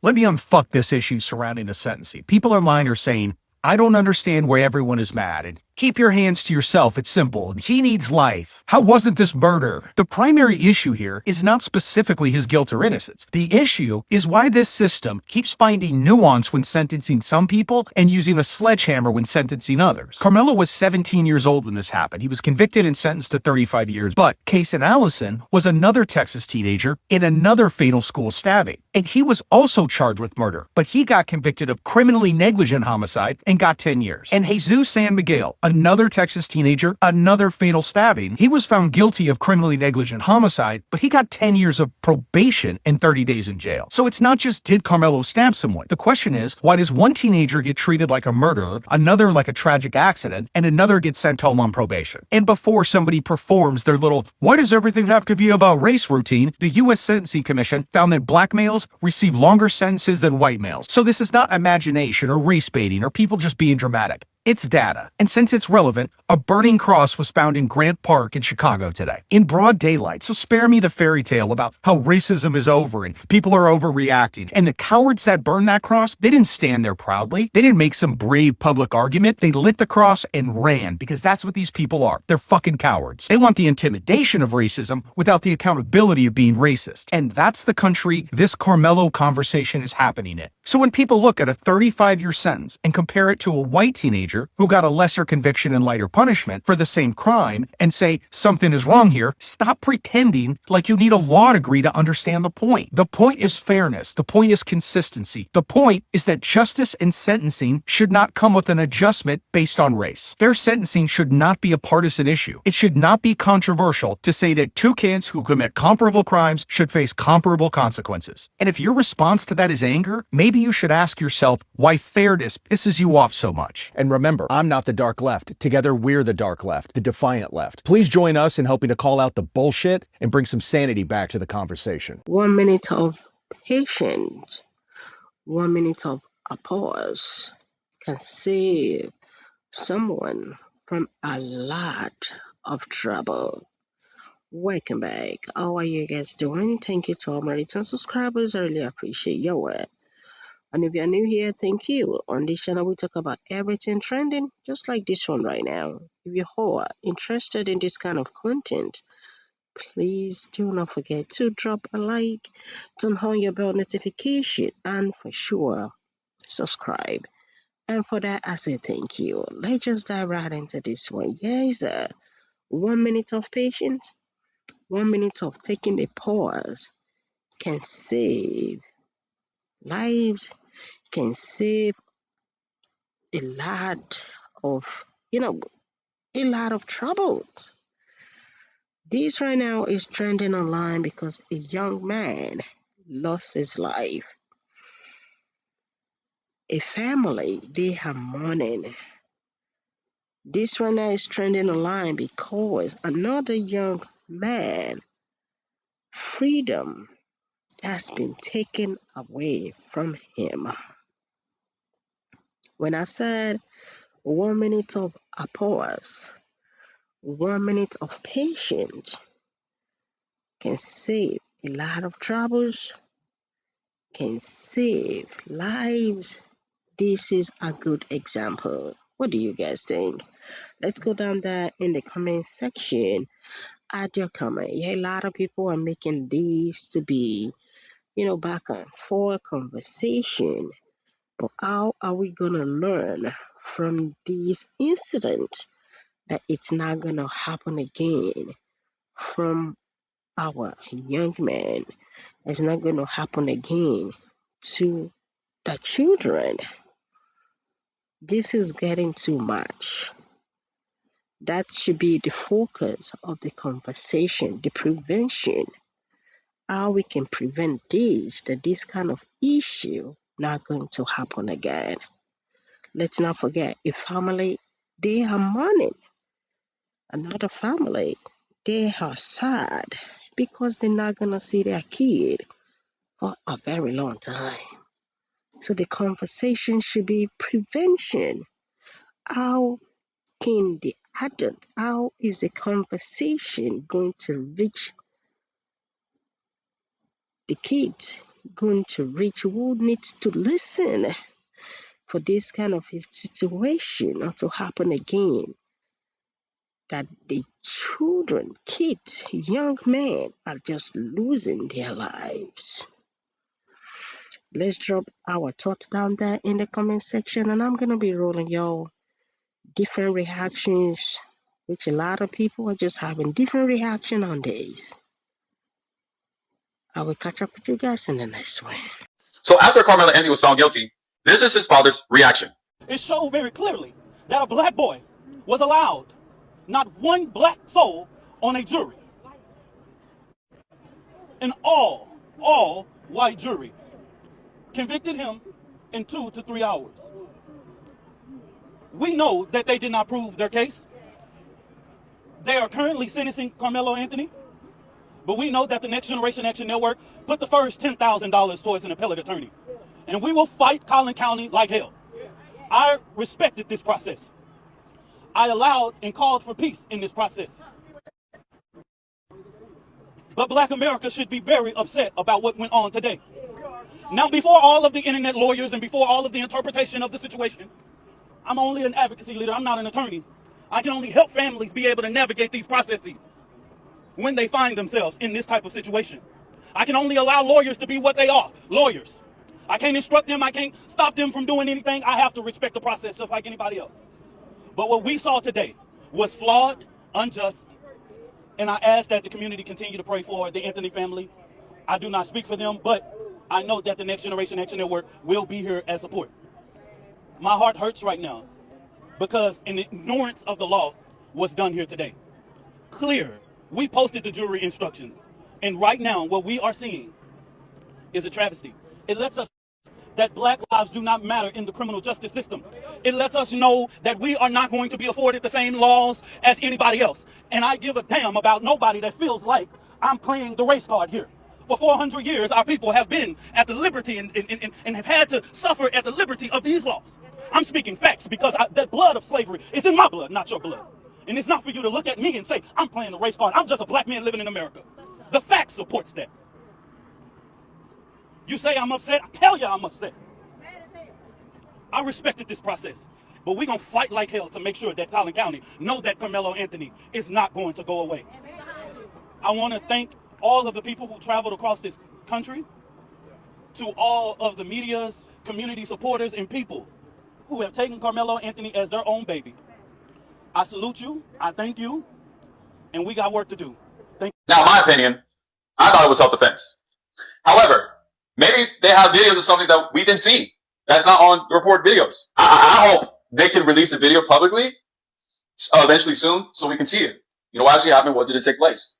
Let me unfuck this issue surrounding the sentencing. People online are saying, I don't understand why everyone is mad. And keep your hands to yourself. It's simple. He needs life. How wasn't this murder? The primary issue here is not specifically his guilt or innocence. The issue is why this system keeps finding nuance when sentencing some people and using a sledgehammer when sentencing others. Karmelo was 17 years old when this happened. He was convicted and sentenced to 35 years. But Case and Allison was another Texas teenager in another fatal school stabbing. And he was also charged with murder, but he got convicted of criminally negligent homicide and got 10 years. And Jesus San Miguel, another Texas teenager, another fatal stabbing, he was found guilty of criminally negligent homicide, but he got 10 years of probation and 30 days in jail. So it's not just did Karmelo stab someone. The question is, why does one teenager get treated like a murderer, another like a tragic accident, and another gets sent home on probation? And before somebody performs their little, why does everything have to be about race routine, the U.S. Sentencing Commission found that black males receive longer sentences than white males. So this is not imagination or race baiting or people just being dramatic. It's data. And since it's relevant, a burning cross was found in Grant Park in Chicago today, in broad daylight. So spare me the fairy tale about how racism is over and people are overreacting. And the cowards that burned that cross, they didn't stand there proudly. They didn't make some brave public argument. They lit the cross and ran, because that's what these people are. They're fucking cowards. They want the intimidation of racism without the accountability of being racist. And that's the country this Karmelo conversation is happening in. So when people look at a 35-year sentence and compare it to a white teenager who got a lesser conviction and lighter punishment for the same crime and say something is wrong here, stop pretending like you need a law degree to understand the point. The point is fairness. The point is consistency. The point is that justice and sentencing should not come with an adjustment based on race. Fair sentencing should not be a partisan issue. It should not be controversial to say that two kids who commit comparable crimes should face comparable consequences. And if your response to that is anger, maybe you should ask yourself why fairness pisses you off so much. And remember, I'm not the dark left. Together, we're the dark left, the defiant left. Please join us in helping to call out the bullshit and bring some sanity back to the conversation. 1 minute of patience, 1 minute of a pause can save someone from a lot of trouble. Welcome back. How are you guys doing? Thank you to all my return subscribers. I really appreciate your work. And if you're new here, thank you. On this channel, we talk about everything trending, just like this one right now. If you are interested in this kind of content, please do not forget to drop a like, turn on your bell notification, and for sure, subscribe. And for that, I say thank you. Let's just dive right into this one. Yes, 1 minute of patience, 1 minute of taking a pause can save lives, can save a lot of, a lot of trouble. This right now is trending online because a young man lost his life. A family, they are mourning. This right now is trending online because another young man, freedom has been taken away from him. When I said 1 minute of a pause, 1 minute of patience can save a lot of troubles, can save lives. This is a good example. What do you guys think? Let's go down there in the comment section. Add your comment. Yeah, a lot of people are making this to be, back and forth conversation. But how are we going to learn from this incident that it's not going to happen again from our young men? It's not going to happen again to the children. This is getting too much. That should be the focus of the conversation, the prevention. How we can prevent this kind of issue not going to happen again. Let's not forget, a family, they are mourning. Another family, they are sad because they're not going to see their kid for a very long time. So the conversation should be prevention. How can the adult, how is the conversation going to reach the kids going to reach, who needs to listen for this kind of a situation not to happen again. That the children, kids, young men are just losing their lives. Let's drop our thoughts down there in the comment section, and I'm going to be rolling y'all different reactions, which a lot of people are just having different reaction on this. I will catch up with you guys in the next one. So after Karmelo Anthony was found guilty, this is his father's reaction. It showed very clearly that a black boy was allowed, not one black soul on a jury. An all white jury convicted him in 2 to 3 hours. We know that they did not prove their case. They are currently sentencing Karmelo Anthony, but we know that the Next Generation Action Network put the first $10,000 towards an appellate attorney. And we will fight Collin County like hell. I respected this process. I allowed and called for peace in this process. But Black America should be very upset about what went on today. Now, before all of the internet lawyers and before all of the interpretation of the situation, I'm only an advocacy leader. I'm not an attorney. I can only help families be able to navigate these processes when they find themselves in this type of situation. I can only allow lawyers to be what they are, lawyers. I can't instruct them. I can't stop them from doing anything. I have to respect the process just like anybody else. But what we saw today was flawed, unjust, and I ask that the community continue to pray for the Anthony family. I do not speak for them, but I know that the Next Generation Action Network will be here as support. My heart hurts right now because an ignorance of the law was done here today. Clear. We posted the jury instructions. And right now, what we are seeing is a travesty. It lets us know that black lives do not matter in the criminal justice system. It lets us know that we are not going to be afforded the same laws as anybody else. And I give a damn about nobody that feels like I'm playing the race card here. For 400 years, our people have been at the liberty and have had to suffer at the liberty of these laws. I'm speaking facts because the blood of slavery is in my blood, not your blood. And it's not for you to look at me and say, I'm playing the race card. I'm just a black man living in America. The fact supports that. You say I'm upset? Hell yeah, I'm upset. I respected this process. But we're going to fight like hell to make sure that Collin County know that Karmelo Anthony is not going to go away. I want to thank all of the people who traveled across this country, to all of the media's community supporters and people who have taken Karmelo Anthony as their own baby. I salute you, I thank you, and we got work to do. Thank you. Now, in my opinion, I thought it was self-defense. However, maybe they have videos of something that we didn't see. That's not on the report videos. I hope they can release the video publicly eventually soon so we can see it. You know what actually happened? What did it take place?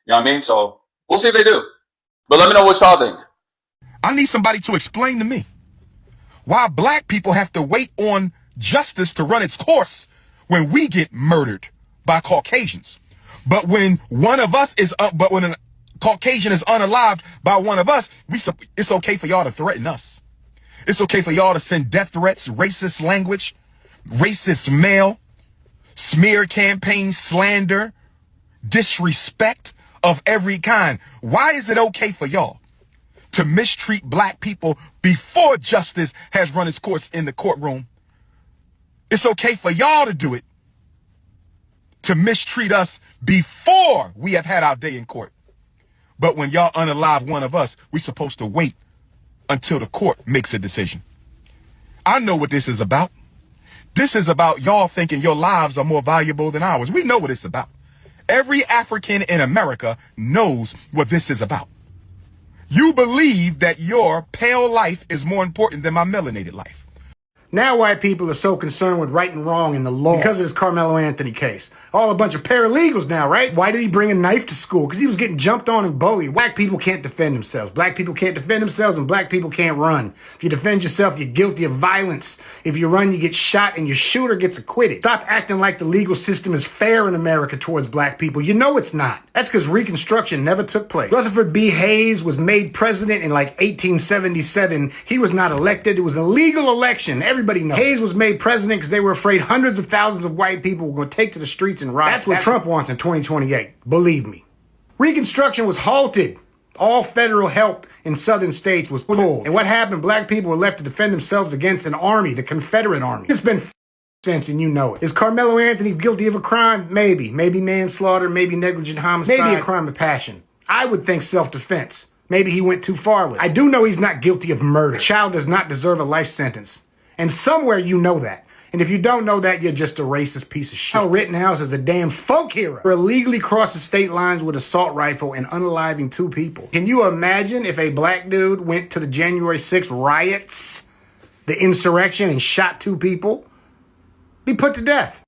You know what I mean? So we'll see if they do. But let me know what y'all think. I need somebody to explain to me why black people have to wait on justice to run its course when we get murdered by Caucasians. But when one of us is but when a Caucasian is unalived by one of us, it's okay for y'all to threaten us. It's okay for y'all to send death threats, racist language, racist mail, smear campaign, slander, disrespect of every kind. Why is it okay for y'all to mistreat black people before justice has run its course in the courtroom? It's okay for y'all to do it, to mistreat us before we have had our day in court. But when y'all unalive one of us, we're supposed to wait until the court makes a decision. I know what this is about. This is about y'all thinking your lives are more valuable than ours. We know what it's about. Every African in America knows what this is about. You believe that your pale life is more important than my melanated life. Now white people are so concerned with right and wrong in the law because of this Karmelo Anthony case. All a bunch of paralegals now, right? Why did he bring a knife to school? Because he was getting jumped on and bullied. Black people can't defend themselves. Black people can't defend themselves, and black people can't run. If you defend yourself, you're guilty of violence. If you run, you get shot, and your shooter gets acquitted. Stop acting like the legal system is fair in America towards black people. You know it's not. That's because Reconstruction never took place. Rutherford B. Hayes was made president in like 1877. He was not elected. It was a legal election. Everybody knows. Hayes was made president because they were afraid hundreds of thousands of white people were going to take to the streets and riot. That's what Trump wants in 2028. Believe me. Reconstruction was halted All federal help in southern states was pulled. And what happened? Black people were left to defend themselves against an army, the Confederate Army. It's been since, and you know it. Is Karmelo Anthony guilty of a crime? Maybe. Maybe manslaughter, maybe negligent homicide, maybe a crime of passion. I would think self-defense. Maybe he went too far with it. I do know he's not guilty of murder. A child does not deserve a life sentence. And somewhere you know that. And if you don't know that, you're just a racist piece of shit. Kyle Rittenhouse is a damn folk hero for illegally crossing state lines with an assault rifle and unaliving 2 people. Can you imagine if a black dude went to the January 6th riots, the insurrection, and shot 2 people? Be put to death.